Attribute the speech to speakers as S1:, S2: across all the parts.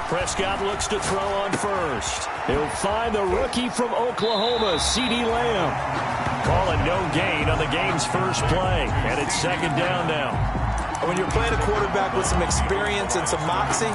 S1: Prescott looks to throw on first. He'll find the rookie from Oklahoma, CeeDee Lamb. Call it no gain on the game's first play. And it's second down now.
S2: When you're playing a quarterback with some experience and some moxie,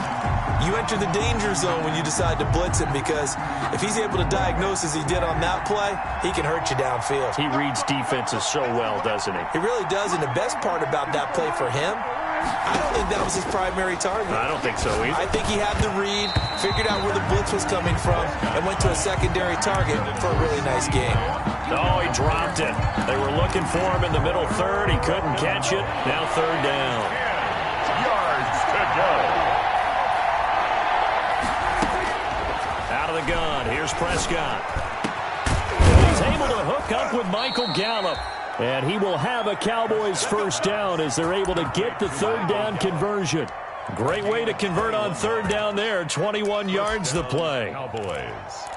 S2: you enter the danger zone when you decide to blitz him, because if he's able to diagnose as he did on that play, he can hurt you downfield.
S1: He reads defenses so well, doesn't he?
S2: He really does, and the best part about that play for him, I don't think that was his primary target.
S1: I don't think so either.
S2: I think he had the read, figured out where the blitz was coming from, and went to a secondary target for a really nice game.
S1: Oh, he dropped it. They were looking for him in the middle third. He couldn't catch it. Now third down.
S3: 10 yards to go.
S1: Out of the gun. Here's Prescott. He's able to hook up with Michael Gallup. And he will have a Cowboys first down as they're able to get the third down conversion. Great way to convert on third down there. 21 yards the play.
S3: Cowboys.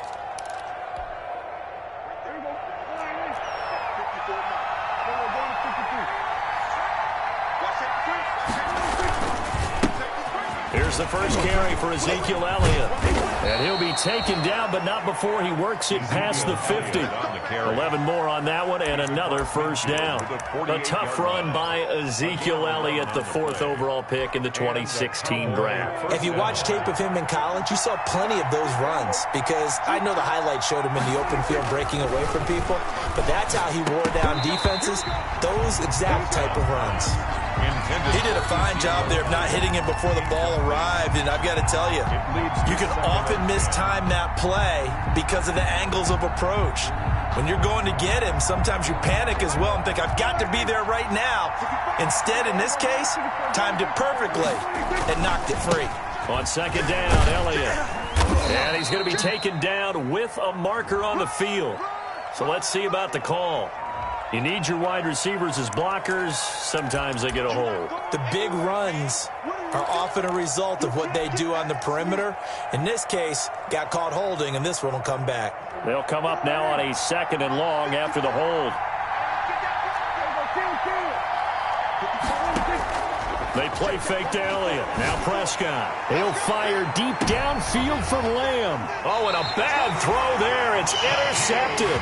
S1: Here's the first carry for Ezekiel Elliott. And he'll be taken down, but not before he works it past the 50. 11 more on that one, and another first down. A tough run by Ezekiel Elliott, the 4th overall pick in the 2016 draft.
S2: If you watch tape of him in college, you saw plenty of those runs, because I know the highlights showed him in the open field breaking away from people, but that's how he wore down defenses, those exact type of runs. He did a fine job there of not hitting him before the ball arrived, and I've got to tell you, you can often mistime that play because of the angles of approach. When you're going to get him, sometimes you panic as well and think, I've got to be there right now. Instead, in this case, timed it perfectly and knocked it free.
S1: On second down, Elliott. And he's going to be taken down with a marker on the field. So let's see about the call. You need your wide receivers as blockers. Sometimes they get a hold.
S2: The big runs are often a result of what they do on the perimeter. In this case, got caught holding, and this one will come back.
S1: They'll come up now on a second and long after the hold. They play fake to Elliott. Now Prescott. He'll fire deep downfield from Lamb. Oh, and a bad throw there. It's intercepted.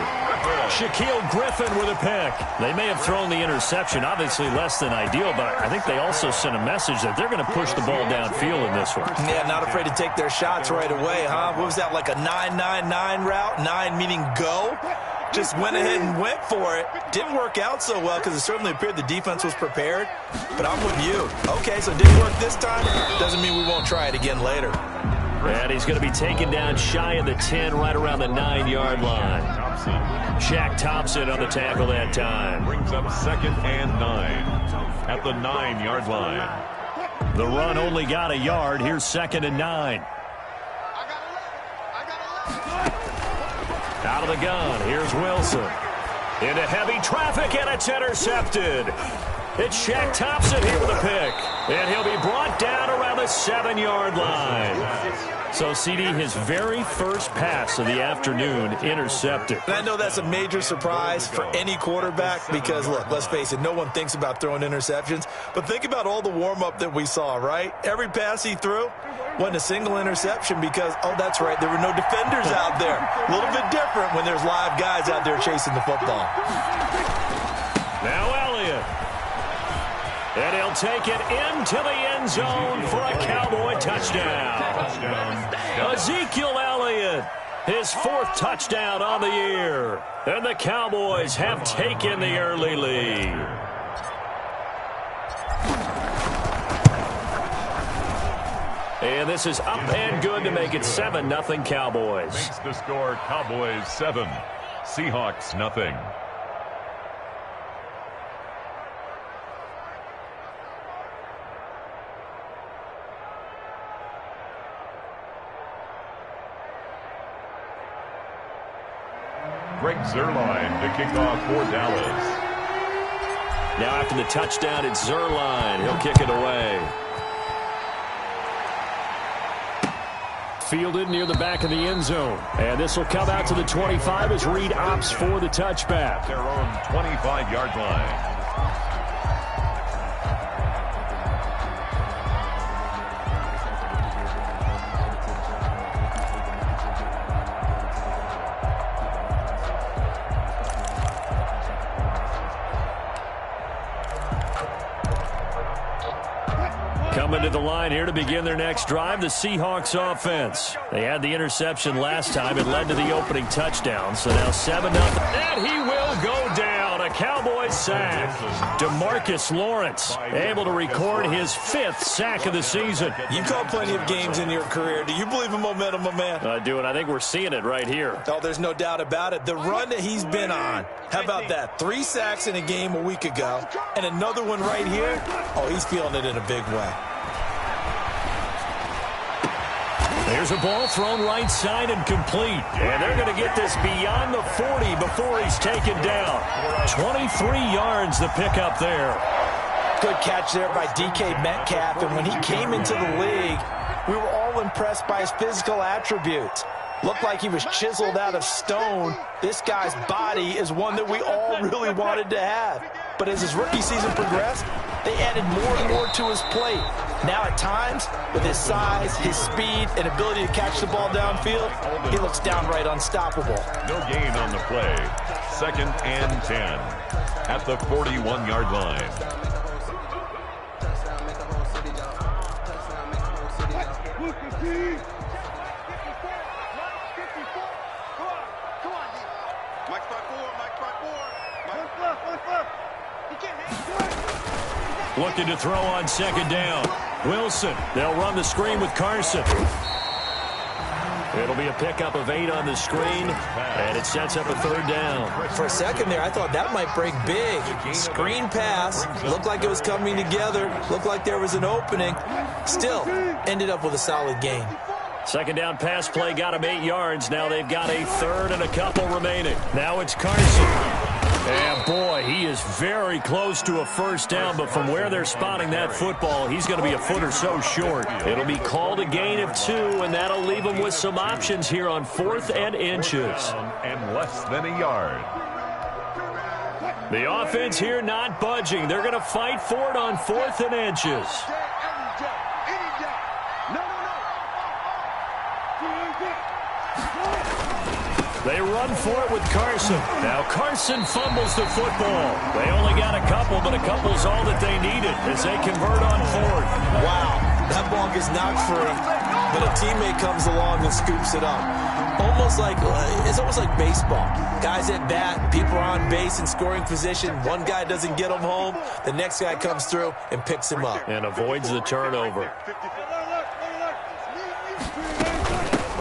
S1: Shaquille Griffin with a pick. They may have thrown the interception, obviously less than ideal, but I think they also sent a message that they're going to push the ball downfield in this one.
S2: Yeah, not afraid to take their shots right away, huh? What was that, like a 9-9-9 route? 9 meaning go? Just went ahead and went for it. Didn't work out so well because it certainly appeared the defense was prepared. But I'm with you. Okay, so it didn't work this time. Doesn't mean we won't try it again later.
S1: And he's going to be taken down shy of the 10, right around the 9-yard line. Shaq Thompson on the tackle that time.
S3: Brings up second and 9 at the 9-yard line.
S1: The run only got a yard. Here's second and 9. Out of the gun, here's Wilson. Into heavy traffic, and it's intercepted. It's Shaq Thompson here with a pick. And he'll be brought down around the 7-yard line. So, CD, his very first pass of the afternoon intercepted.
S2: And I know that's a major surprise for any quarterback because, look, let's face it, no one thinks about throwing interceptions. But think about all the warm-up that we saw, right? Every pass he threw wasn't a single interception because, oh, that's right, there were no defenders out there. A little bit different when there's live guys out there chasing the football.
S1: Now Elliott. And he'll take it into the end zone for a Cowboy touchdown. Ezekiel Elliott, his 4th touchdown on the year. And the Cowboys have taken the early lead. And this is up and good to make it 7-0 Cowboys.
S3: Makes the score Cowboys 7, Seahawks nothing. Greg Zuerlein to kick off for Dallas.
S1: Now after the touchdown, it's Zuerlein. He'll kick it away. Fielded near the back of the end zone. And this will come out to the 25 as Reed opts for the touchback.
S3: Their own 25-yard line.
S1: Coming to the line here to begin their next drive, the Seahawks offense. They had the interception last time. It led to the opening touchdown. So now 7-0. And he will go down. A Cowboys sack. DeMarcus Lawrence able to record his 5th sack of the season.
S2: You've called plenty of games in your career. Do you believe in momentum, my man?
S1: I do, and I think we're seeing it right here.
S2: Oh, there's no doubt about it. The run that he's been on. How about that? 3 sacks in a game a week ago, and another one right here. Oh, he's feeling it in a big way.
S1: There's a ball thrown right side and complete. And they're going to get this beyond the 40 before he's taken down. 23 yards the pickup there.
S2: Good catch there by DK Metcalf. And when he came into the league, we were all impressed by his physical attributes. Looked like he was chiseled out of stone. This guy's body is one that we all really wanted to have. But as his rookie season progressed, they added more and more to his plate. Now at times, with his size, his speed, and ability to catch the ball downfield, he looks downright unstoppable.
S3: No gain on the play. 2nd and 10 at the 41-yard line.
S1: Looking to throw on 2nd down. Wilson. They'll run the screen with Carson. It'll be a pickup of 8 on the screen, and it sets up a 3rd down.
S2: For a second there, I thought that might break big. Screen pass. Looked like it was coming together. Looked like there was an opening. Still, ended up with a solid gain.
S1: 2nd down pass play got him 8 yards. Now they've got a 3rd and a couple remaining. Now it's Carson. And, boy, he is very close to a 1st down, but from where they're spotting that football, he's going to be a foot or so short. It'll be called a gain of 2, and that'll leave him with some options here on 4th and inches.
S3: And less than a yard.
S1: The offense here not budging. They're going to fight for it on 4th and inches. They run for it with Carson. Now Carson fumbles the football. They only got a couple, but a couple's all that they needed as they convert on 4th.
S2: Wow, that ball gets knocked free, but a teammate comes along and scoops it up. It's almost like baseball. Guys at bat, people are on base in scoring position. One guy doesn't get him home. The next guy comes through and picks him up.
S1: And avoids the turnover.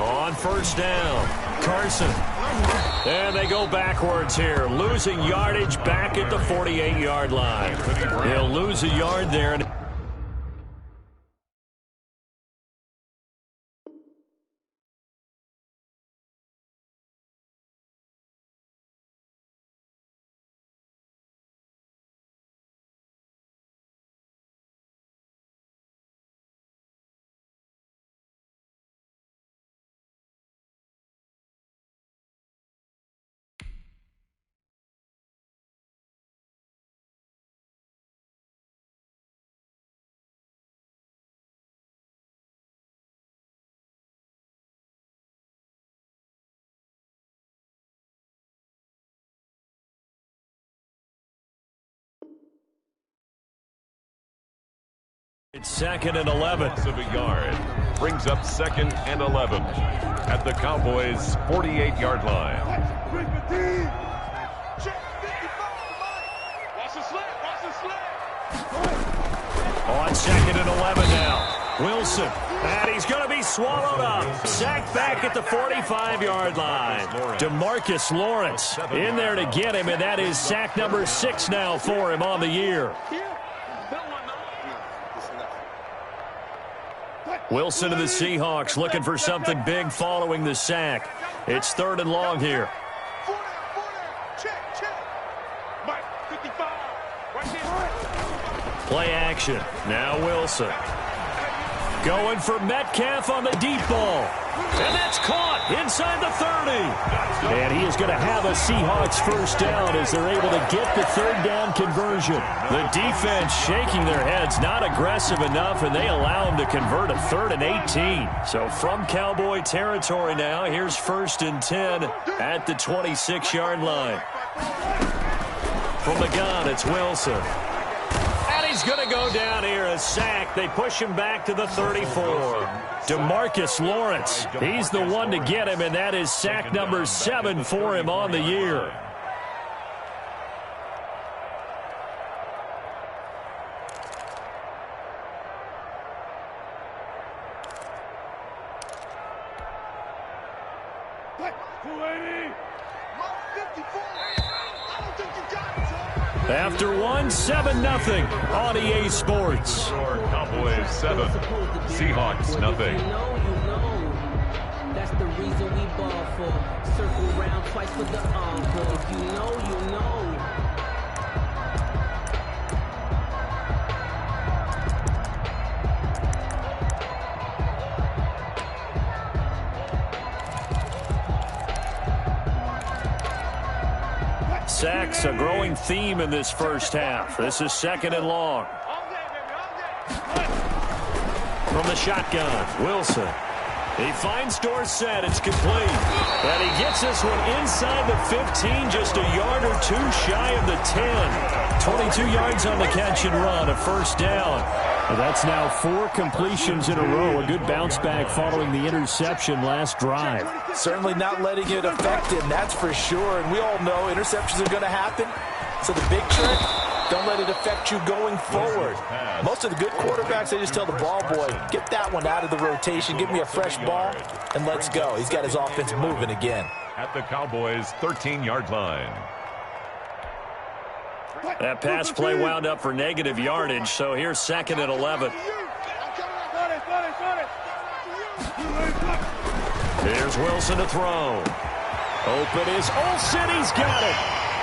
S1: On 1st down, Carson. And they go backwards here, losing yardage back at the 48-yard line. They'll lose a yard there. It's 2nd and 11.
S3: Loss of a yard brings up 2nd and 11 at the Cowboys' 48-yard line.
S1: On 2nd and 11 now. Wilson. And he's going to be swallowed up. Sacked back at the 45-yard line. DeMarcus Lawrence in there to get him, and that is sack number 6 now for him on the year. Wilson of the Seahawks looking for something big following the sack. It's 3rd and long here. Play action. Now Wilson. Going for Metcalf on the deep ball. And that's caught inside the 30. And he is going to have a Seahawks 1st down as they're able to get the 3rd down conversion. The defense shaking their heads, not aggressive enough, and they allow him to convert a 3rd and 18. So from Cowboy territory now, here's 1st and 10 at the 26-yard line. From the gun, it's Wilson. And he's going to go down here, a sack. They push him back to the 34. DeMarcus Lawrence, he's the one to get him, and that is sack number 7 for him on the year. After one, 7-0 on EA Sports.
S3: Cowboys 7, Seahawks nothing.
S4: That's the reason we ball for. Circle round twice for the encore. If you know, you know.
S1: Sacks, a growing theme in this first half. This is 2nd and long. From the shotgun, Wilson. He finds Dorsett. It's complete. And he gets this one inside the 15, just a yard or two shy of the 10. 22 yards on the catch and run, a first down.
S5: Well, that's now 4 completions in a row. A good bounce back following the interception last drive.
S2: Certainly not letting it affect him, that's for sure. And we all know interceptions are going to happen. So the big trick, don't let it affect you going forward. Most of the good quarterbacks, they just tell the ball boy, get that one out of the rotation, give me a fresh ball, and let's go. He's got his offense moving again.
S3: At the Cowboys' 13-yard line.
S1: That pass play wound up for negative yardage, so here's 2nd and 11. Here's Wilson to throw. Open is Olsen. He's got it.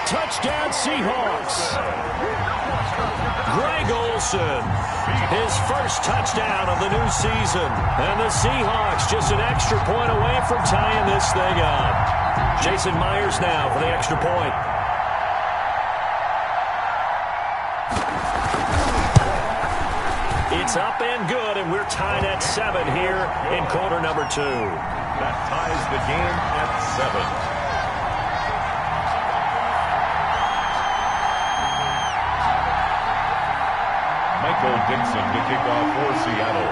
S1: Touchdown, Seahawks. Greg Olsen, his first touchdown of the new season. And the Seahawks just an extra point away from tying this thing up. Jason Myers now for the extra point. It's up and good, and we're tied at 7 here in quarter number 2.
S3: That ties the game at 7. Michael Dixon to kick off for Seattle.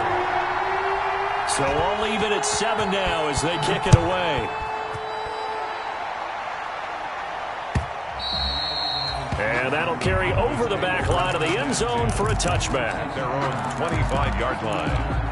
S1: So I'll leave it at 7 now as they kick it away. And that'll carry over the back line of the end zone for a touchback.
S3: Their own 25-yard line.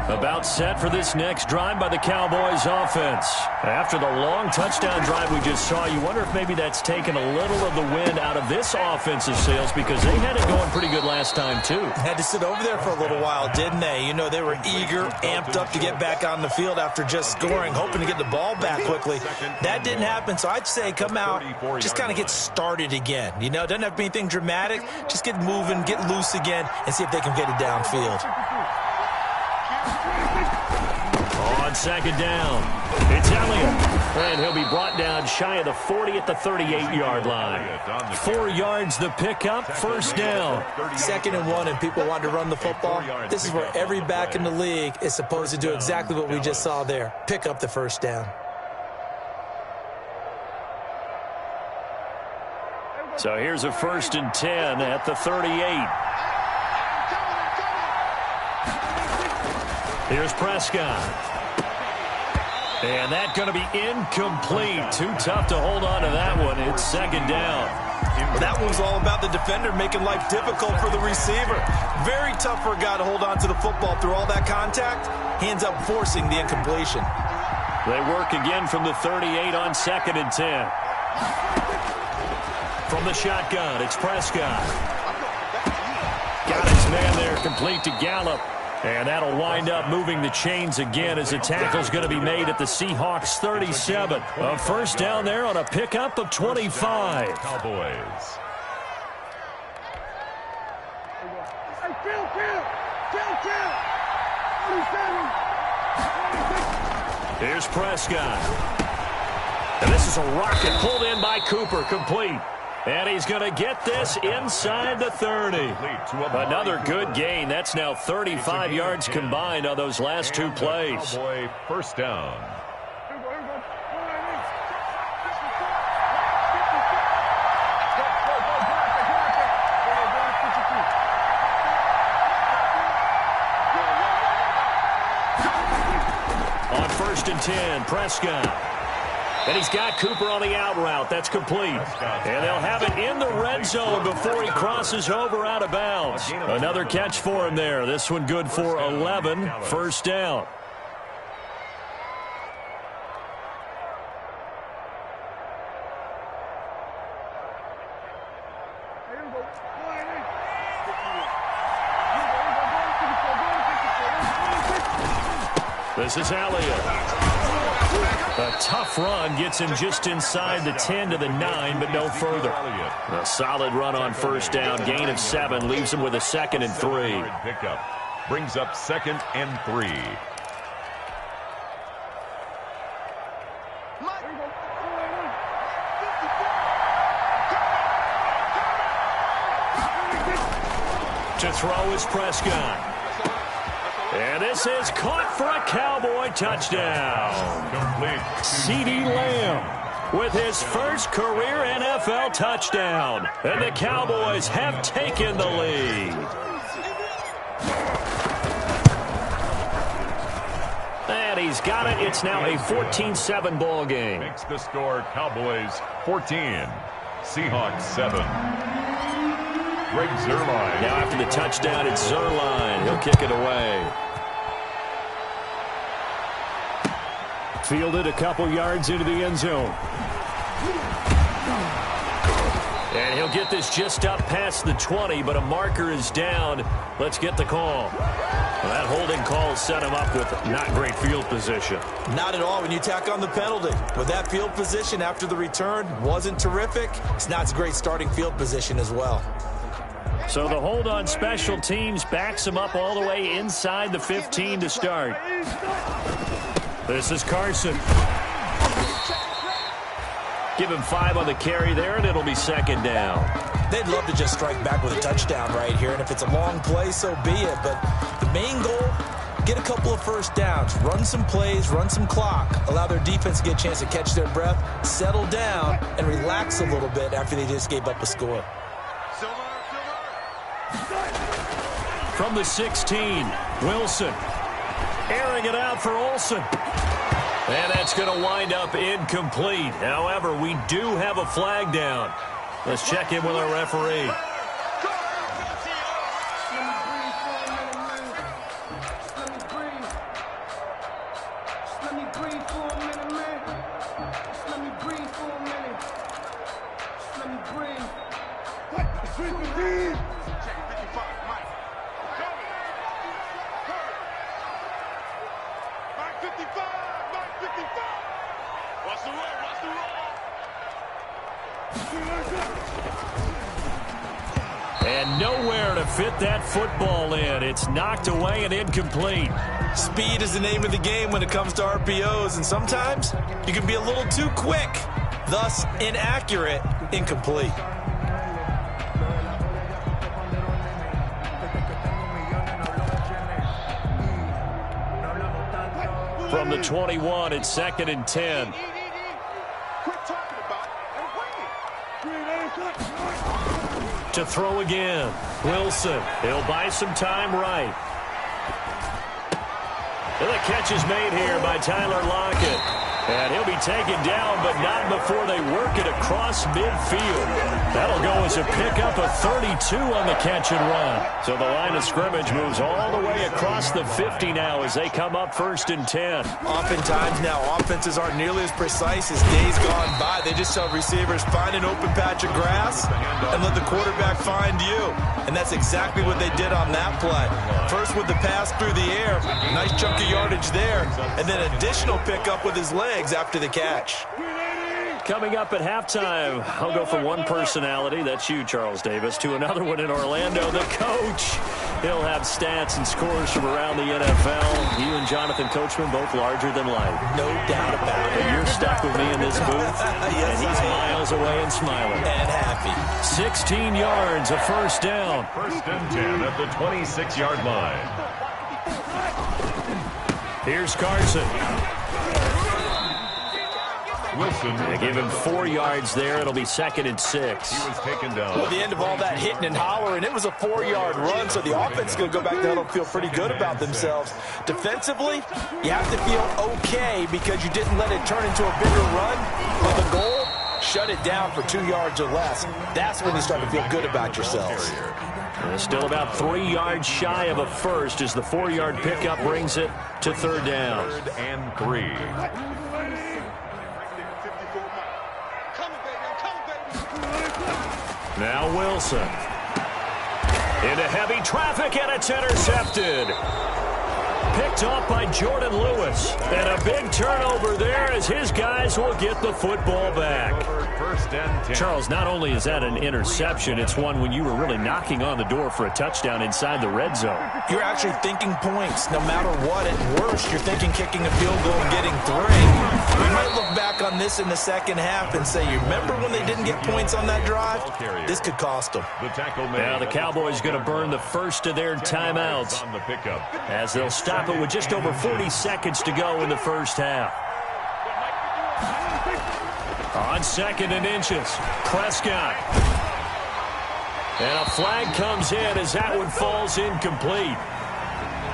S1: About set for this next drive by the Cowboys offense. After the long touchdown drive we just saw, you wonder if maybe that's taken a little of the wind out of this offensive sails, because they had it going pretty good last time too.
S2: Had to sit over there for a little while, didn't they? You know, they were eager, amped up to get back on the field after just scoring, hoping to get the ball back quickly. That didn't happen, so I'd say come out, just kind of get started again. You know, it doesn't have to be anything dramatic. Just get moving, get loose again, and see if they can get it downfield.
S1: On 2nd down, it's Elliott, and he'll be brought down shy of the 40 at the 38-yard line. 4 yards the pickup, first down.
S2: 2nd and 1, and people want to run the football. This is where every back in the league is supposed to do exactly what we just saw there. Pick up the first down.
S1: So here's a 1st and 10 at the 38. Here's Prescott. And that's going to be incomplete. Too tough to hold on to that one. It's 2nd down.
S2: Well, that one's all about the defender making life difficult for the receiver. Very tough for a guy to hold on to the football through all that contact. He ends up forcing the incompletion.
S1: They work again from the 38 on 2nd and 10. From the shotgun, it's Prescott. Got his man there, complete to Gallup. And that'll wind up moving the chains again as the tackle's going to be made at the Seahawks 37. A first down there on a pickup of 25.
S3: Cowboys.
S1: Here's Prescott. And this is a rocket pulled in by Cooper, complete. And he's going to get this inside the 30. Another good gain. That's now 35 yards combined on those last two plays.
S3: Cowboy first down.
S1: On 1st and 10, Prescott. And he's got Cooper on the out route. That's complete. And they'll have it in the red zone before he crosses over out of bounds. Another catch for him there. This one good for 11. First down. This is Elliott. A tough run gets him just inside the 10 to the 9, but no further. A solid run on first down. Gain of 7 leaves him with a 2nd and 3.
S3: Pickup brings up 2nd and 3.
S1: To throw is Prescott. And this is caught for a Cowboy touchdown. CeeDee Lamb with his first career NFL touchdown. And the Cowboys have taken the lead. And he's got it. It's now a 14-7 ball game.
S3: Makes the score Cowboys 14, Seahawks 7. Greg Zuerlein.
S1: Now after the touchdown, it's Zuerlein. He'll kick it away. Fielded a couple yards into the end zone. And he'll get this just up past the 20, but a marker is down. Let's get the call. Well, that holding call set him up with not great field position.
S2: Not at all when you tack on the penalty. With that field position after the return wasn't terrific. It's not a great starting field position as well.
S1: So the hold on special teams backs him up all the way inside the 15 to start. This is Carson. Give him 5 on the carry there, and it'll be 2nd down.
S2: They'd love to just strike back with a touchdown right here, and if it's a long play, so be it. But the main goal, get a couple of first downs, run some plays, run some clock, allow their defense to get a chance to catch their breath, settle down, and relax a little bit after they just gave up a score.
S1: From the 16, Wilson. Airing it out for Olsen. And that's going to wind up incomplete. However, we do have a flag down. Let's check in with our referee. And nowhere to fit that football in. It's knocked away and incomplete.
S2: Speed is the name of the game when it comes to RPOs, and sometimes you can be a little too quick, thus inaccurate, incomplete.
S1: From the 21, it's 2nd and 10. To throw again, Wilson. He'll buy some time right. And the catch is made here by Tyler Lockett. And he'll be taken down, but not before they work it across midfield. That'll go as a pickup of 32 on the catch and run. So the line of scrimmage moves all the way across the 50 now as they come up 1st and 10.
S2: Oftentimes now, offenses aren't nearly as precise as days gone by. They just tell receivers, find an open patch of grass and let the quarterback find you. And that's exactly what they did on that play. First with the pass through the air, nice chunk of yardage there, and then additional pickup with his legs after the catch.
S1: Coming up at halftime, I'll go from one personality, that's you, Charles Davis, to another one in Orlando, the coach. He'll have stats and scores from around the NFL. You and Jonathan Coachman, both larger than life.
S2: No doubt about it.
S1: And you're stuck with me in this booth,
S2: yes,
S1: and he's miles away and smiling.
S2: And happy.
S1: 16 yards, a first down.
S3: First and 10 at the 26-yard line.
S1: Here's Carson.
S3: Wilson.
S1: They give him 4 yards there. It'll be 2nd and 6.
S3: He was taken down.
S2: Well, the end of all that hitting and hollering, it was a 4-yard run, so the offense is going to go back to huddle and feel pretty good about themselves. Defensively, you have to feel okay because you didn't let it turn into a bigger run. But the goal, shut it down for 2 yards or less. That's when you start to feel good about yourselves.
S1: Still about 3 yards shy of a first as the 4-yard pickup brings it to 3rd down.
S3: 3rd and 3.
S1: Now Wilson. Into heavy traffic, and it's intercepted. Picked off by Jordan Lewis. And a big turnover there as his guys will get the football back.
S3: First and 10.
S1: Charles, not only is that an interception, it's one when you were really knocking on the door for a touchdown inside the red zone.
S2: You're actually thinking points. No matter what, at worst, you're thinking kicking a field goal and getting 3. We might look back on this in the second half and say, you remember when they didn't get points on that drive? This could cost them.
S3: The tackle made.
S1: Now the Cowboys going to burn the first of their timeouts
S3: on the pickup,
S1: as they'll stop it with just over 40 seconds to go in the first half. On 2nd and inches, Prescott. And a flag comes in as that one falls incomplete.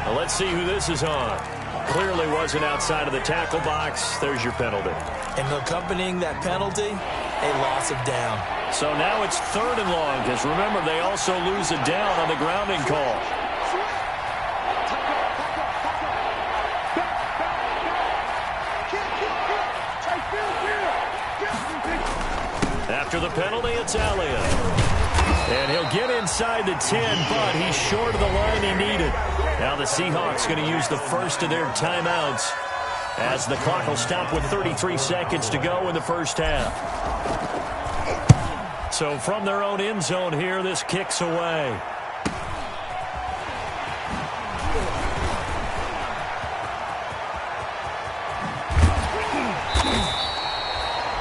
S1: Well, let's see who this is on. Clearly wasn't outside of the tackle box. There's your penalty.
S2: And accompanying that penalty, a loss of down.
S1: So now it's 3rd and long, because remember, they also lose a down on the grounding call. After the penalty, it's Elliott. And he'll get inside the 10, but he's short of the line he needed. Now the Seahawks going to use the first of their timeouts as the clock will stop with 33 seconds to go in the first half. So from their own end zone here, this kicks away.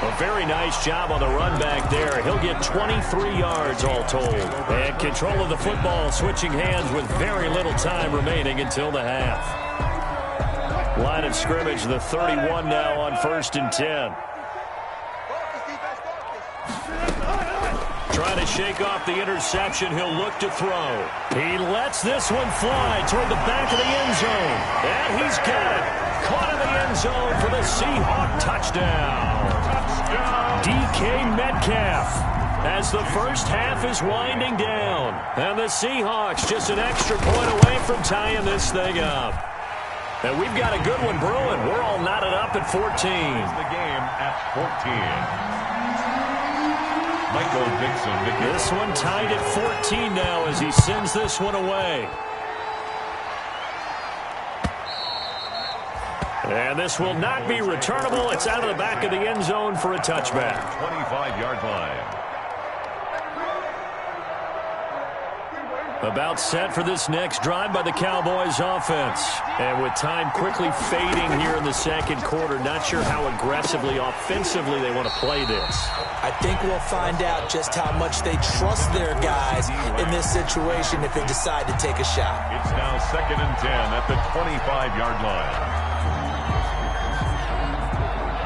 S1: A very nice job on the run back there. He'll get 23 yards all told. And control of the football switching hands with very little time remaining until the half. Line of scrimmage, the 31 now on 1st and 10. Trying to shake off the interception. He'll look to throw. He lets this one fly toward the back of the end zone. And he's got it. Caught in the end zone for the Seahawk touchdown. DK Metcalf as the first half is winding down. And the Seahawks just an extra point away from tying this thing up. And we've got a good one brewing. We're all knotted up at 14.
S3: The game at 14. Michael Dixon.
S1: This one tied at 14 now as he sends this one away. And this will not be returnable. It's out of the back of the end zone for a touchback.
S3: 25-yard line.
S1: About set for this next drive by the Cowboys offense. And with time quickly fading here in the second quarter, not sure how aggressively, offensively they want to play this.
S2: I think we'll find out just how much they trust their guys in this situation if they decide to take a shot.
S3: It's now 2nd and 10 at the 25-yard line.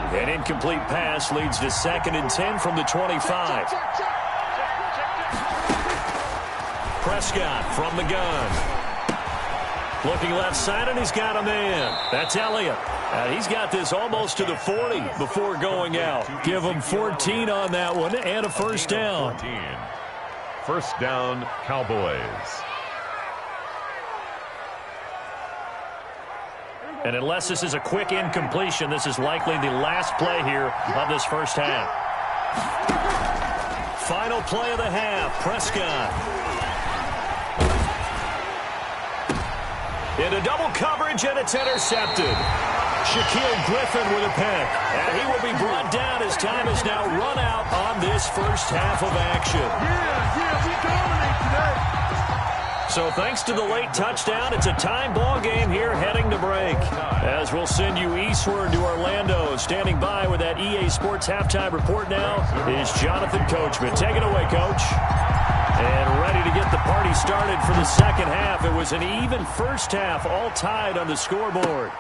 S1: An incomplete pass leads to 2nd and 10 from the 25. Prescott from the gun. Looking left side, and he's got a man. That's Elliott. He's got this almost to the 40 before going out. Give him 14 on that one and a first down.
S3: 14. First down, Cowboys.
S1: And unless this is a quick incompletion, this is likely the last play here of this first half. Final play of the half, Prescott. Into double coverage, and it's intercepted. Shaquille Griffin with a pick. And he will be brought down as time is now run out on this first half of action.
S6: We dominate today.
S1: So thanks to the late touchdown, it's a tie ball game here heading to break. As we'll send you eastward to Orlando. Standing by with that EA Sports halftime report now is Jonathan Coachman. Take it away, Coach. And ready to get the party started for the second half. It was an even first half, all tied on the scoreboard.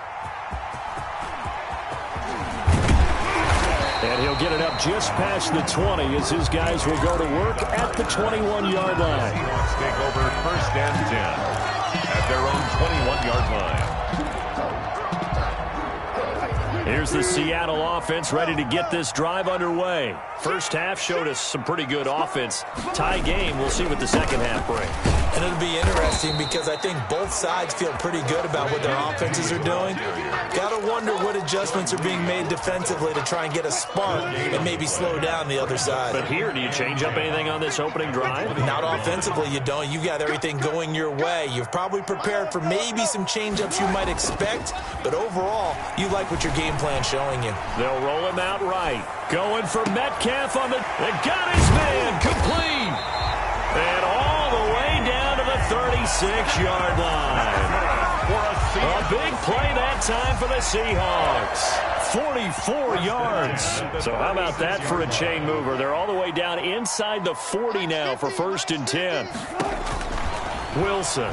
S1: And he'll get it up just past the 20 as his guys will go to work at the 21-yard line.
S3: Seahawks take over first and 10 at their own 21-yard line.
S1: Here's the Seattle offense ready to get this drive underway. First half showed us some pretty good offense. Tie game, we'll see what the second half brings.
S2: And it'll be interesting because I think both sides feel pretty good about what their offenses are doing. Got to wonder what adjustments are being made defensively to try and get a spark and maybe slow down the other side.
S1: But here, do you change up anything on this opening drive?
S2: Not offensively, you don't. You've got everything going your way. You've probably prepared for maybe some change-ups you might expect, but overall, you like what your game plan's showing you.
S1: They'll roll him out right. Going for Metcalf on the... They got his man complete! And all the way down to the 36-yard line. A big play that time for the Seahawks. 44 yards. So how about that for a chain mover? They're all the way down inside the 40 now for first and 10. Wilson.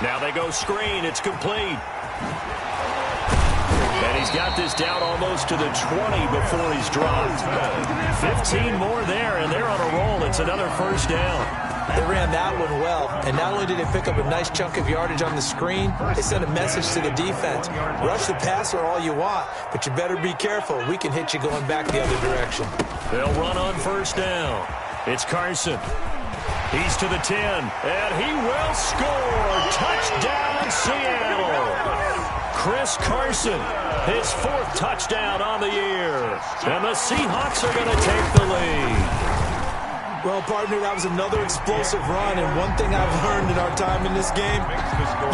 S1: Now they go screen. It's complete. And he's got this down almost to the 20 before he's dropped. 15 more there, and they're on a roll. It's another first down.
S2: They ran that one well, and not only did they pick up a nice chunk of yardage on the screen, they sent a message to the defense. Rush the passer all you want, but you better be careful. We can hit you going back the other direction.
S1: They'll run on first down. It's Carson. He's to the 10, and he will score. Touchdown, Seattle. Chris Carson, his fourth touchdown on the year. And the Seahawks are going to take the lead.
S2: Well, partner, that was another explosive run, and one thing I've learned in our time in this game,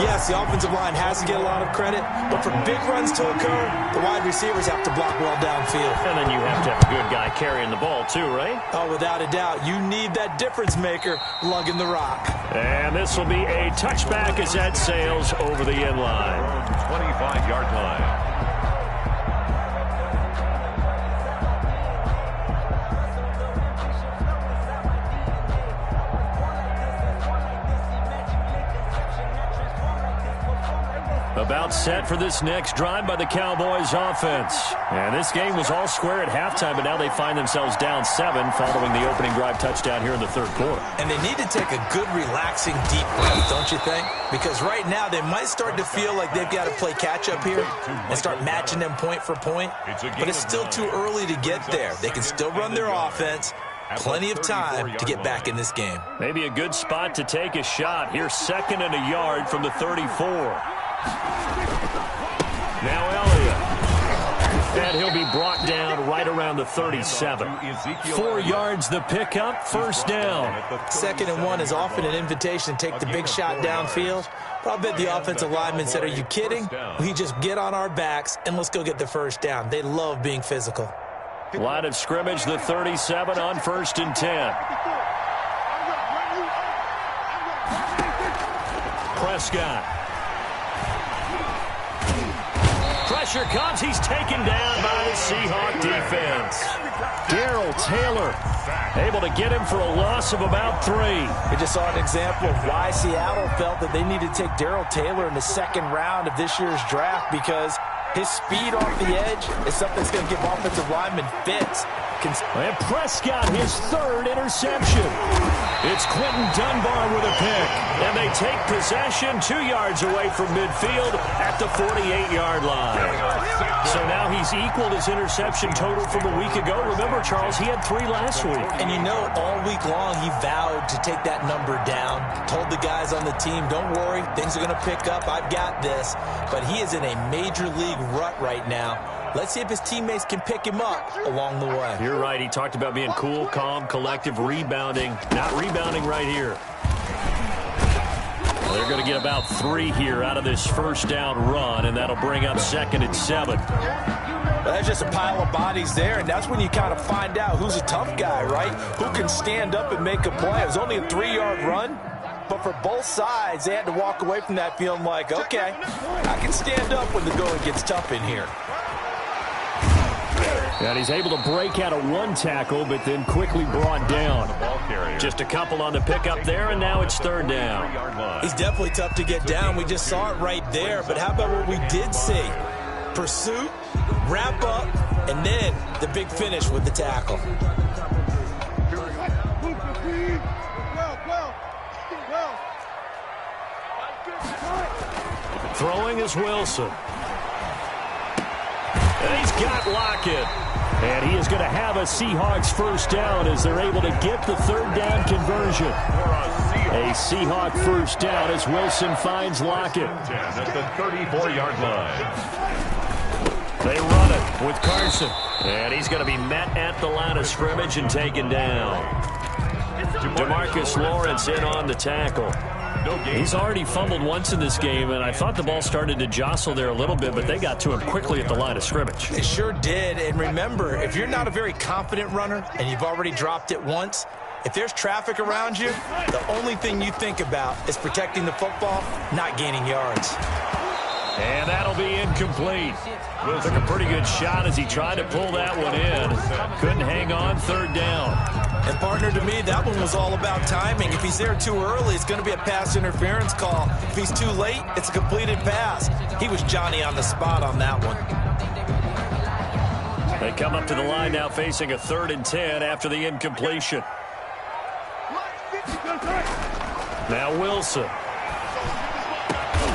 S2: yes, the offensive line has to get a lot of credit, but for big runs to occur, the wide receivers have to block well downfield.
S1: And then you have to have a good guy carrying the ball too, right?
S2: Oh, without a doubt. You need that difference maker lugging the rock.
S1: And this will be a touchback as that sails over the end line.
S3: 25-yard line.
S1: About set for this next drive by the Cowboys offense. And this game was all square at halftime, but now they find themselves down 7 following the opening drive touchdown here in the third quarter.
S2: And they need to take a good, relaxing, deep breath, don't you think? Because right now they might start to feel like they've got to play catch-up here and start matching them point for point. But it's still too early to get there. They can still run their offense. Plenty of time to get back in this game.
S1: Maybe a good spot to take a shot. Here's 2nd and a yard from the 34. Now Elliott. And he'll be brought down right around the 37. 4 yards the pickup, first down.
S2: 2nd and 1 is often an invitation to take the big shot downfield. But I'll bet the offensive lineman said, are you kidding? We just get on our backs and let's go get the first down. They love being physical.
S1: Line of scrimmage, the 37 on 1st and 10. Prescott. Pressure comes. He's taken down by the Seahawk defense. Darrell Taylor able to get him for a loss of about 3.
S2: We just saw an example of why Seattle felt that they needed to take Darrell Taylor in the 2nd round of this year's draft, because his speed off the edge is something that's going to give offensive linemen fits.
S1: And Prescott, his 3rd interception. It's Quentin Dunbar with a pick. And they take possession 2 yards away from midfield at the 48-yard line. So now he's equaled his interception total from a week ago. Remember, Charles, he had 3 last week.
S2: And you know, all week long he vowed to take that number down. Told the guys on the team, don't worry, things are going to pick up. I've got this. But he is in a major league rut right now. Let's see if his teammates can pick him up along the way.
S1: You're right. He talked about being cool, calm, collective, rebounding. Not rebounding right here.
S5: They're going to get about 3 here out of this first down run, and that'll bring up 2nd and 7.
S2: Well, that's just a pile of bodies there, and that's when you kind of find out who's a tough guy, right? Who can stand up and make a play. It was only a 3-yard run, but for both sides, they had to walk away from that feeling like, okay, I can stand up when the going gets tough in here.
S5: And he's able to break out of 1 tackle, but then quickly brought down. Just a couple on the pickup there, and now it's 3rd down.
S2: He's definitely tough to get down. We just saw it right there. But how about what we did see? Pursuit, wrap up, and then the big finish with the tackle.
S1: Throwing is Wilson. And he's got Lockett.
S5: And he is going to have a Seahawks first down as they're able to get the 3rd down conversion. A Seahawk first down as Wilson finds Lockett.
S3: At the 34-yard line.
S1: They run it with Carson. And he's going to be met at the line of scrimmage and taken down. DeMarcus Lawrence in on the tackle.
S5: He's already fumbled once in this game, and I thought the ball started to jostle there a little bit, but they got to him quickly at the line of scrimmage.
S2: They sure did. And remember, if you're not a very confident runner and you've already dropped it once, if there's traffic around you, the only thing you think about is protecting the football, not gaining yards.
S1: And that'll be incomplete. Took a pretty good shot as he tried to pull that one in. Couldn't hang on, 3rd down.
S2: And, partner, to me, that one was all about timing. If he's there too early, it's going to be a pass interference call. If he's too late, it's a completed pass. He was Johnny on the spot on that one.
S1: They come up to the line now facing a 3rd and 10 after the incompletion. Now Wilson.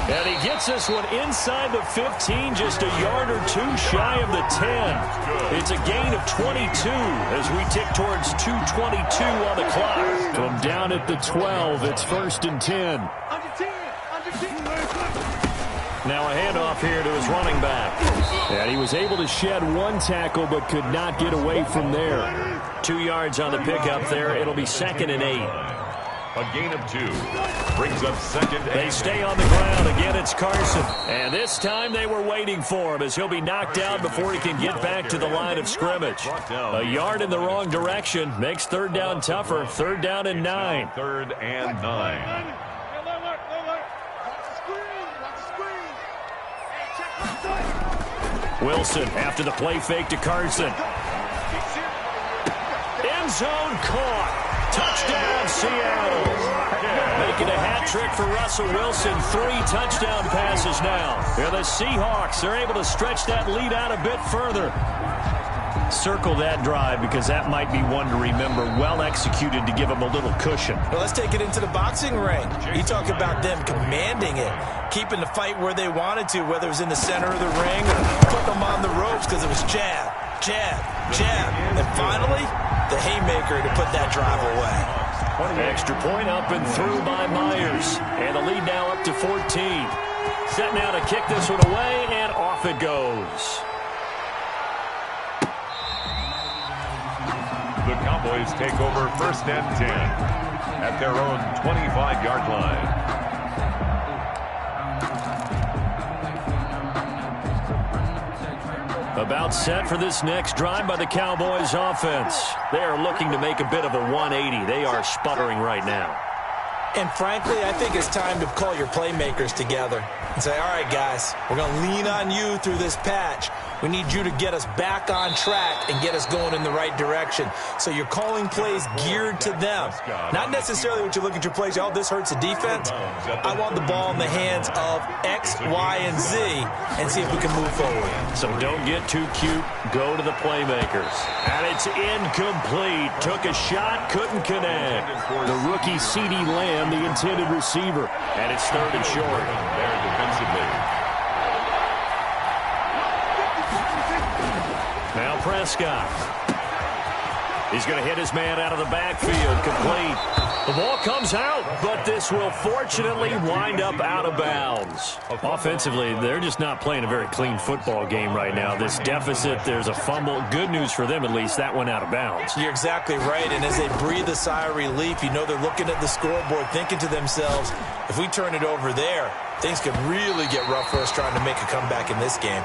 S1: And he gets this one inside the 15, just a yard or 2 shy of the 10. It's a gain of 22 as we tick towards 2:22 on the clock.
S5: From down at the 12, it's 1st and 10.
S1: Now a handoff here to his running back.
S5: And he was able to shed 1 tackle but could not get away from there.
S1: 2 yards on the pickup there. It'll be 2nd and 8.
S3: A gain of 2. Brings up 2nd.
S1: They stay on the ground. Again, it's Carson. And this time they were waiting for him as he'll be knocked down before he can get back to the line of scrimmage. A yard in the wrong direction makes 3rd down tougher. 3rd down and 9.
S3: 3rd and 9.
S1: Wilson after the play fake to Carson. End zone caught. Touchdown, Seattle. Making a hat trick for Russell Wilson. 3 touchdown passes now. And the Seahawks are able to stretch that lead out a bit further.
S5: Circle that drive because that might be one to remember. Well executed to give them a little cushion.
S2: Well, let's take it into the boxing ring. You talk about them commanding it, keeping the fight where they wanted to, whether it was in the center of the ring or putting them on the ropes because it was jab, jab, jab. And finally, the haymaker to put that drive away.
S1: Extra point up and through by Myers. And the lead now up to 14. Set now to kick this one away, and off it goes.
S3: The Cowboys take over 1st and 10 at their own 25-yard line.
S1: About set for this next drive by the Cowboys offense. They are looking to make a bit of a 180. They are sputtering right now.
S2: And frankly, I think it's time to call your playmakers together and say, all right, guys, we're going to lean on you through this patch. We need you to get us back on track and get us going in the right direction. So you're calling plays geared to them. Not necessarily what you look at your plays, oh, this hurts the defense. I want the ball in the hands of X, Y, and Z and see if we can move forward.
S1: So don't get too cute. Go to the playmakers. And it's incomplete. Took a shot, couldn't connect.
S5: The rookie CeeDee Lamb, the intended receiver.
S1: And it's 3rd and short.
S3: There defensively.
S1: Now Prescott. He's going to hit his man out of the backfield. Complete. The ball comes out, but this will fortunately wind up out of bounds.
S5: Offensively, they're just not playing a very clean football game right now. This deficit, there's a fumble. Good news for them, at least. That went out of bounds.
S2: You're exactly right, and as they breathe a sigh of relief, you know they're looking at the scoreboard, thinking to themselves, If we turn it over there, things could really get rough for us trying to make a comeback in this game.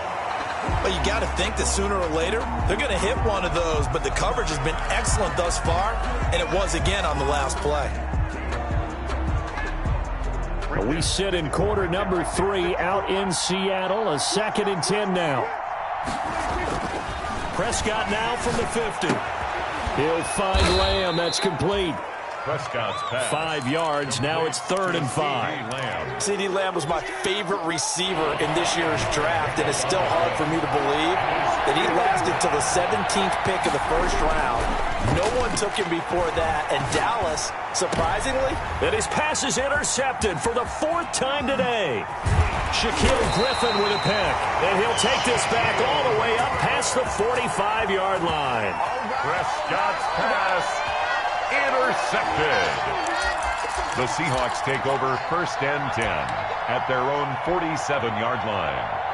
S2: But you got to think that sooner or later, they're going to hit one of those, but the coverage has been excellent thus far, and it was again on the last play.
S5: We sit in quarter number 3 out in Seattle. A 2nd and 10 now. Prescott now from the 50. He'll find Lamb. That's complete.
S3: Prescott's pass.
S5: 5 yards. Now it's 3rd and 5.
S2: CeeDee Lamb was my favorite receiver in this year's draft, and it's still hard for me to believe that he lasted till the 17th pick of the first round. No one took him before that, and Dallas, surprisingly,
S5: and his pass is intercepted for the 4th time today. Shaquille Griffin with a pick, and he'll take this back all the way up past the 45-yard line.
S3: Prescott's pass intercepted. The Seahawks take over 1st and 10 at their own 47-yard line.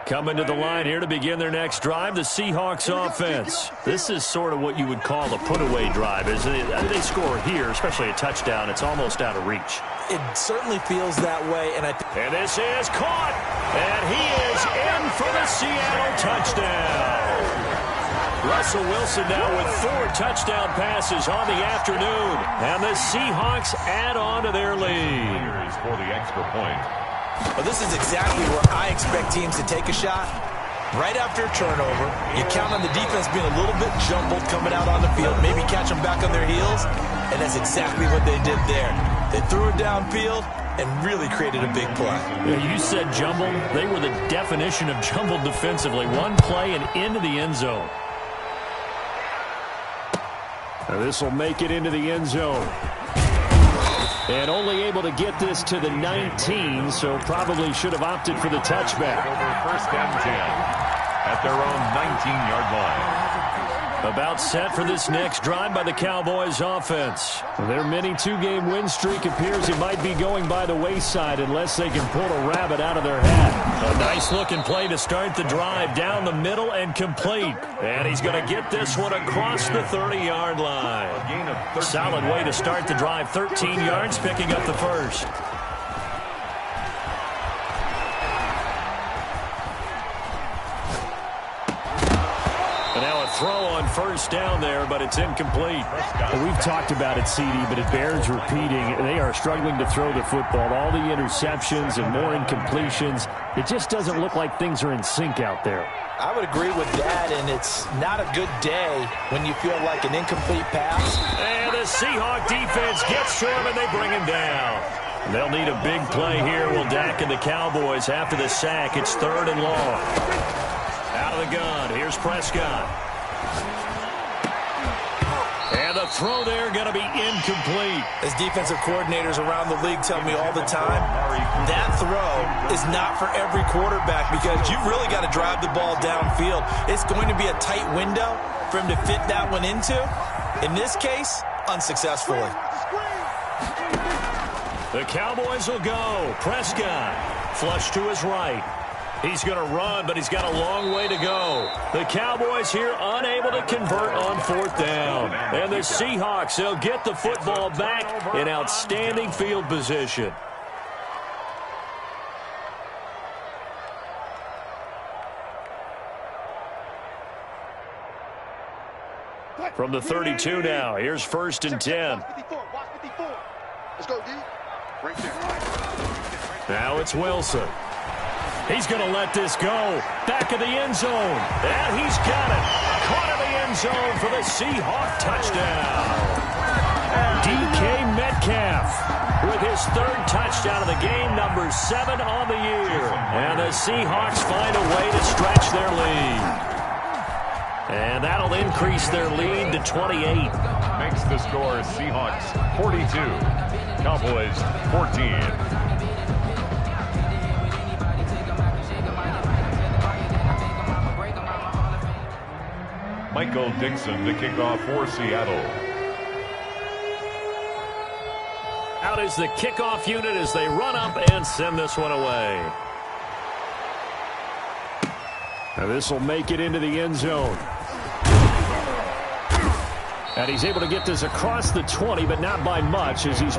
S5: Coming to the line here to begin their next drive, the Seahawks offense. This is sort of what you would call a put-away drive, isn't it? They score here, especially a touchdown. It's almost out of reach.
S2: It certainly feels that way. And
S5: this is caught, and he is in for the Seattle touchdown. Russell Wilson now with 4 touchdown passes on the afternoon, and the Seahawks add on to their lead.
S3: Here's for the extra point.
S2: Well, this is exactly where I expect teams to take a shot. Right after a turnover, you count on the defense being a little bit jumbled coming out on the field, maybe catch them back on their heels, and that's exactly what they did there. They threw it downfield and really created a big play.
S5: Yeah, you said jumbled. They were the definition of jumbled defensively. One play and into the end zone. Now this will make it into the end zone. And only able to get this to the 19, so probably should have opted for the touchback.
S3: Over 1st and 10 at their own 19-yard line.
S5: About set for this next drive by the Cowboys offense. Their mini 2-game win streak appears it might be going by the wayside unless they can pull a rabbit out of their hat. A nice-looking play to start the drive down the middle and complete. And he's going to get this one across the 30-yard line. Solid way to start the drive. 13 yards, picking up the first. Throw on 1st down there, but it's incomplete. We've talked about it, CD, but it bears repeating. They are struggling to throw the football. All the interceptions and more incompletions. It just doesn't look like things are in sync out there.
S2: I would agree with that, and it's not a good day when you feel like an incomplete pass.
S5: And the Seahawk defense gets to him, and they bring him down. They'll need a big play here. Will Dak and the Cowboys after the sack. It's 3rd and long. Out of the gun. Here's Prescott. And the throw there going to be incomplete.
S2: As defensive coordinators around the league tell me all the time, that throw is not for every quarterback because you've really got to drive the ball downfield. It's going to be a tight window for him to fit that one into. In this case, unsuccessfully.
S5: The Cowboys will go. Prescott flush to his right. He's going to run, but he's got a long way to go. The Cowboys here unable to convert on 4th down. And the Seahawks, they'll get the football back in outstanding field position. From the 32 now, here's 1st and 10.
S6: Let's go, D. Right there.
S5: Now it's Wilson. He's going to let this go. Back of the end zone. And he's got it. Caught in the end zone for the Seahawk touchdown. DK Metcalf with his 3rd touchdown of the game, number 7 on the year. And the Seahawks find a way to stretch their lead. And that'll increase their lead to 28.
S3: Makes the score Seahawks 42, Cowboys 14. Michael Dixon to kick off for Seattle.
S5: Out is the kickoff unit as they run up and send this one away. And this will make it into the end zone. And he's able to get this across the 20, but not by much as he's...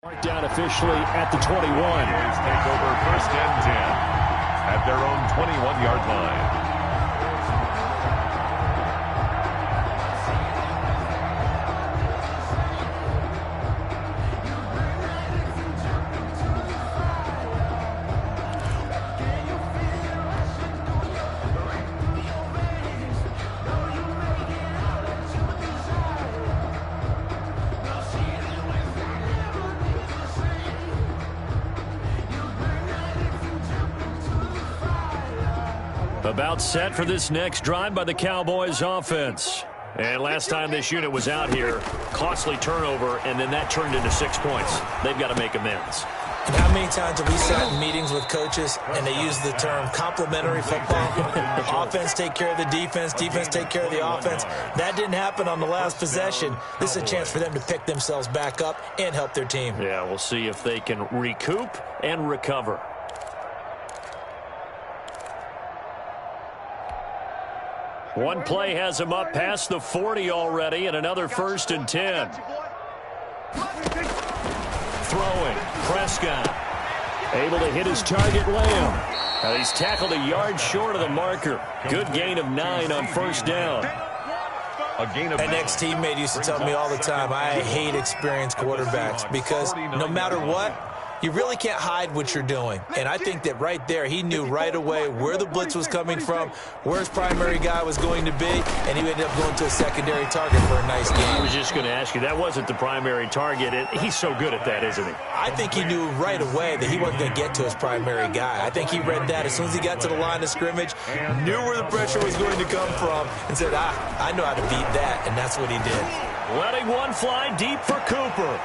S5: Mark down officially at the 21.
S3: Cowboys take over 1st and 10 at their own 21-yard line.
S5: About set for this next drive by the Cowboys offense. And last time this unit was out here, costly turnover, and then that turned into 6 points. They've got to make amends.
S2: And how many times have we sat in meetings with coaches and they use the term complementary football? Offense take care of the defense, defense take care of the offense. That didn't happen on the last possession. This is a chance for them to pick themselves back up and help their team.
S5: Yeah, we'll see if they can recoup and recover. One play has him up past the 40 already, and another 1st and 10. Throwing, Prescott. Able to hit his target, Lamb. He's tackled a yard short of the marker. Good gain of 9 on 1st down.
S2: An ex-teammate used to tell me all the time, I hate experienced quarterbacks because no matter what, you really can't hide what you're doing. And I think that right there, he knew right away where the blitz was coming from, where his primary guy was going to be, and he ended up going to a secondary target for a nice game.
S5: I was just going to ask you, that wasn't the primary target. He's so good at that, isn't he?
S2: I think he knew right away that he wasn't going to get to his primary guy. I think he read that as soon as he got to the line of scrimmage, knew where the pressure was going to come from, and said, I know how to beat that, and that's what he did.
S5: Letting one fly deep for Cooper,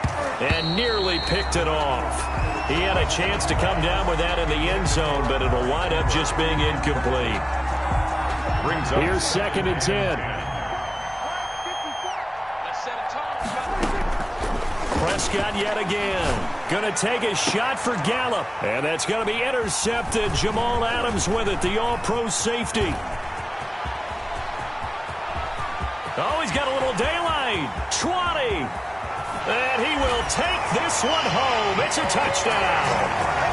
S5: and nearly picked it off. He had a chance to come down with that in the end zone, but it'll wind up just being incomplete. Here's 2nd and 10. Prescott yet again. Going to take a shot for Gallup, and that's going to be intercepted. Jamal Adams with it, the all-pro safety. Oh, he's got a little daylight. 20. And he will take this one home. It's a touchdown.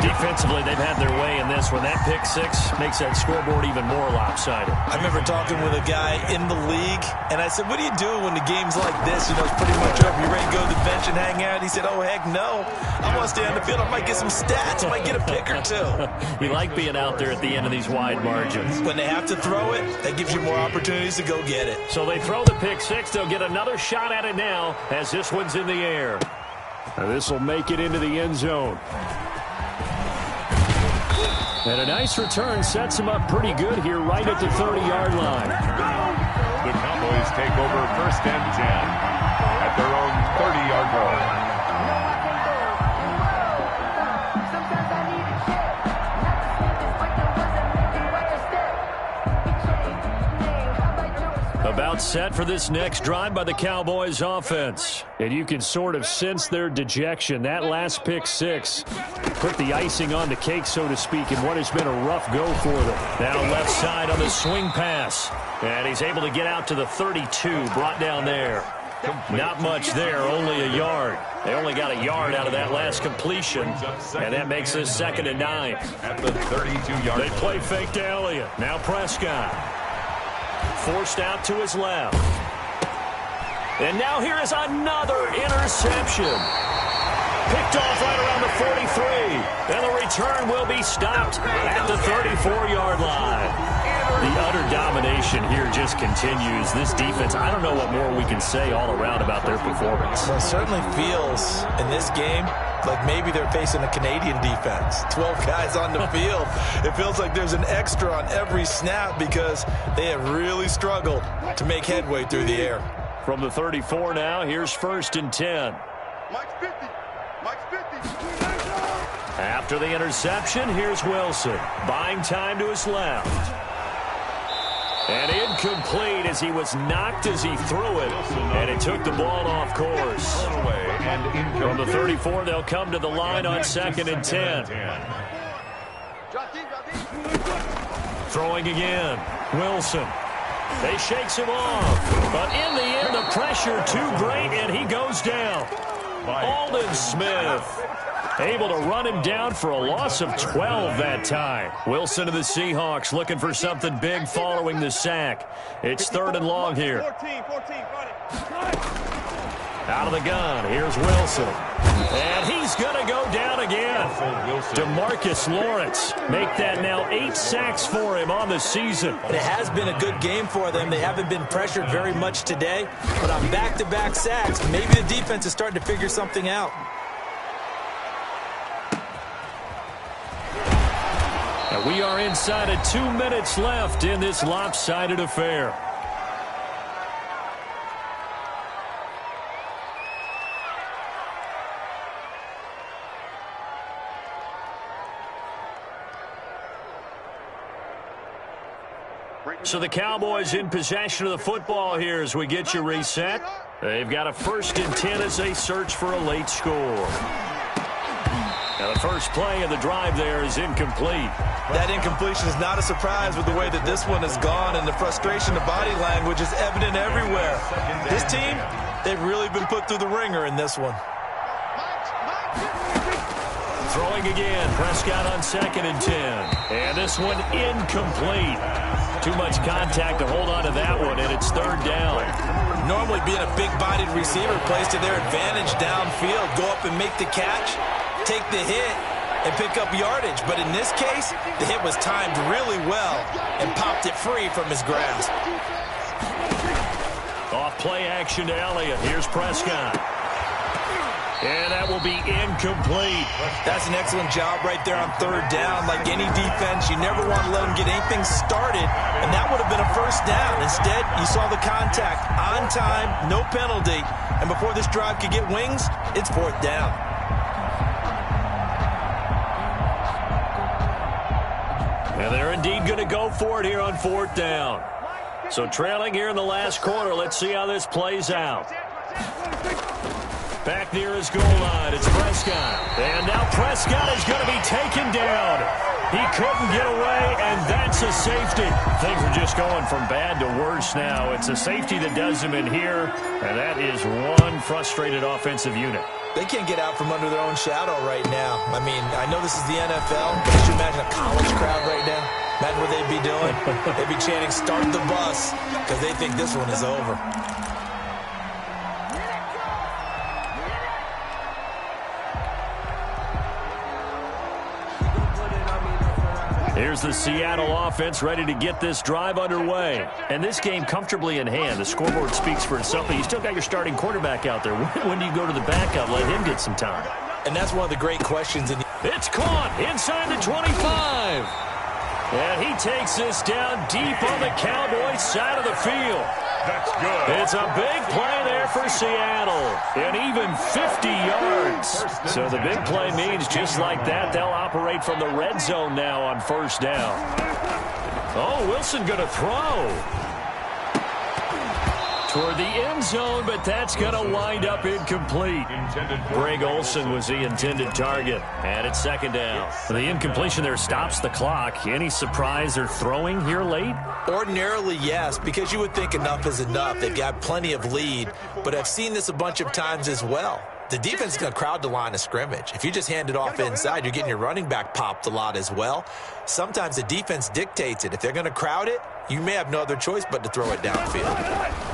S5: Defensively, they've had their way in this one. That pick 6 makes that scoreboard even more lopsided.
S2: I remember talking with a guy in the league, and I said, what do you do when the game's like this? You know, it's pretty much over. You ready to go to the bench and hang out? He said, oh, heck no. I want to stay on the field. I might get some stats. I might get a pick or two.
S5: You like being out there at the end of these wide margins.
S2: When they have to throw it, that gives you more opportunities to go get it.
S5: So they throw the pick 6. They'll get another shot at it now as this one's in the air. This will make it into the end zone. And a nice return sets him up pretty good here right at the 30-yard line.
S3: The Cowboys take over 1st and 10 at their own 30-yard line.
S5: About set for this next drive by the Cowboys offense. And you can sort of sense their dejection. That last pick 6 put the icing on the cake, so to speak, in what has been a rough go for them. Now left side on the swing pass. And he's able to get out to the 32, brought down there. Not much there, only a yard. They only got a yard out of that last completion, and that makes this 2nd and 9.
S3: At the 32-yard
S5: They play fake to Elliott. Now Prescott. Forced out to his left. And now here is another interception. Picked off right around the 43. And the return will be stopped at the 34-yard line. The utter domination here just continues. This defense, I don't know what more we can say all around about their performance.
S2: Well, it certainly feels in this game like maybe they're facing a Canadian defense. 12 guys on the field. It feels like there's an extra on every snap because they have really struggled to make headway through the air.
S5: From the 34 now, here's 1st and 10.
S6: Mike's 50. Mike's 50.
S5: After the interception, here's Wilson. Buying time to his left. And incomplete as he was knocked as he threw it. And it took the ball off course. From the 34, they'll come to the line on 2nd and 10. Throwing again. Wilson. They shakes him off. But in the end, the pressure too great, and he goes down. Aldon Smith able to run him down for a loss of 12 that time. Wilson of the Seahawks looking for something big following the sack. It's 3rd and long here.
S6: 14,
S5: Out of the gun, here's Wilson. And he's going to go down again. DeMarcus Lawrence make that now 8 sacks for him on the season.
S2: It has been a good game for them. They haven't been pressured very much today. But on back-to-back sacks, maybe the defense is starting to figure something out.
S5: And we are inside of 2 minutes left in this lopsided affair. So the Cowboys in possession of the football here as we get you reset. They've got a 1st and 10 as they search for a late score. Now the first play of the drive there is incomplete.
S2: That incompletion is not a surprise with the way that this one has gone, and the frustration, the body language is evident everywhere. This team, they've really been put through the ringer in this one.
S5: Throwing again, Prescott on 2nd and 10. And this one incomplete. Too much contact to hold on to that one, and it's 3rd down.
S2: Normally being a big-bodied receiver plays to their advantage downfield. Go up and make the catch, take the hit, and pick up yardage. But in this case, the hit was timed really well and popped it free from his grasp.
S5: Off play action to Elliott. Here's Prescott. And that will be incomplete.
S2: That's an excellent job right there on 3rd down. Like any defense, you never want to let them get anything started, and that would have been a 1st down. Instead, you saw the contact on time, no penalty, and before this drive could get wings, it's 4th down.
S5: And they're indeed going to go for it here on 4th down. So trailing here in the last quarter, let's see how this plays out. Back near his goal line, it's Prescott. And now Prescott is going to be taken down. He couldn't get away, and that's a safety. Things are just going from bad to worse now. It's a safety that does him in here, and that is one frustrated offensive unit.
S2: They can't get out from under their own shadow right now. I mean, I know this is the NFL, but could you imagine a college crowd right now? Imagine what they'd be doing. They'd be chanting, "Start the bus," because they think this one is over.
S5: Here's the Seattle offense ready to get this drive underway. And this game comfortably in hand. The scoreboard speaks for itself, but you still got your starting quarterback out there. When do you go to the backup, let him get some time?
S2: And that's one of the great questions.
S5: It's caught inside the 25. And he takes this down deep on the Cowboys side of the field.
S3: That's good.
S5: It's a big play there for Seattle. And even 50 yards. So the big play means just like that, they'll operate from the red zone now on 1st down. Oh, Wilson going to throw toward the end zone, but that's going to wind up incomplete. Greg Olsen was the intended target, and it's 2nd down. The incompletion there stops the clock. Any surprise they're throwing here late?
S2: Ordinarily, yes, because you would think enough is enough. They've got plenty of lead, but I've seen this a bunch of times as well. The defense is going to crowd the line of scrimmage. If you just hand it off inside, you're getting your running back popped a lot as well. Sometimes the defense dictates it. If they're going to crowd it, you may have no other choice but to throw it downfield.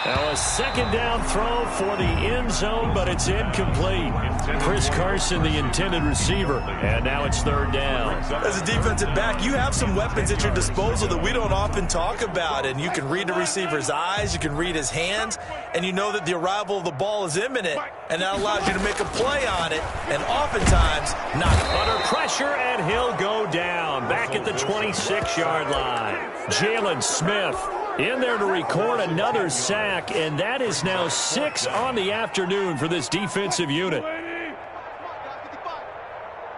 S5: Now a second down throw for the end zone, but it's incomplete. Chris Carson, the intended receiver, and now it's third down.
S2: As a defensive back, you have some weapons at your disposal that we don't often talk about, and you can read the receiver's eyes, you can read his hands, and you know that the arrival of the ball is imminent, and that allows you to make a play on it, and oftentimes not.
S5: Under pressure, and he'll go down back at the 26-yard line. Jalen Smith in there to record another sack, and that is now 6 on the afternoon for this defensive unit.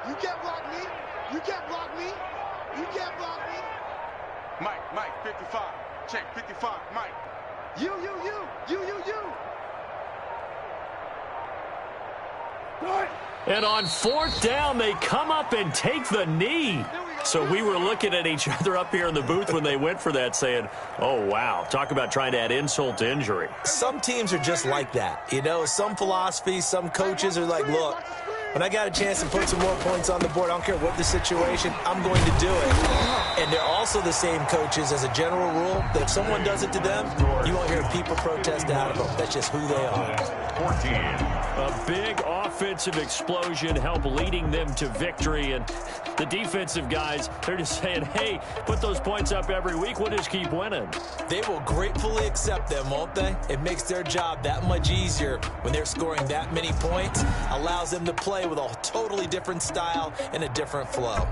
S6: You can't block me. You can't block me. You can't block me. Mike, 55. Check, 55. Mike. You.
S5: And on fourth down, they come up and take the knee. So we were looking at each other up here in the booth when they went for that saying, oh, wow, talk about trying to add insult to injury.
S2: Some teams are just like that. You know, some philosophies, some coaches are like, look, when I got a chance to put some more points on the board, I don't care what the situation, I'm going to do it. And they're also the same coaches as a general rule that if someone does it to them, you won't hear people protest out of them. That's just who they are.
S3: 14.
S5: A big offensive explosion helped leading them to victory. And the defensive guys, they're just saying, hey, put those points up every week. We'll just keep winning.
S2: They will gratefully accept them, won't they? It makes their job that much easier when they're scoring that many points. Allows them to play with a totally different style and a different flow.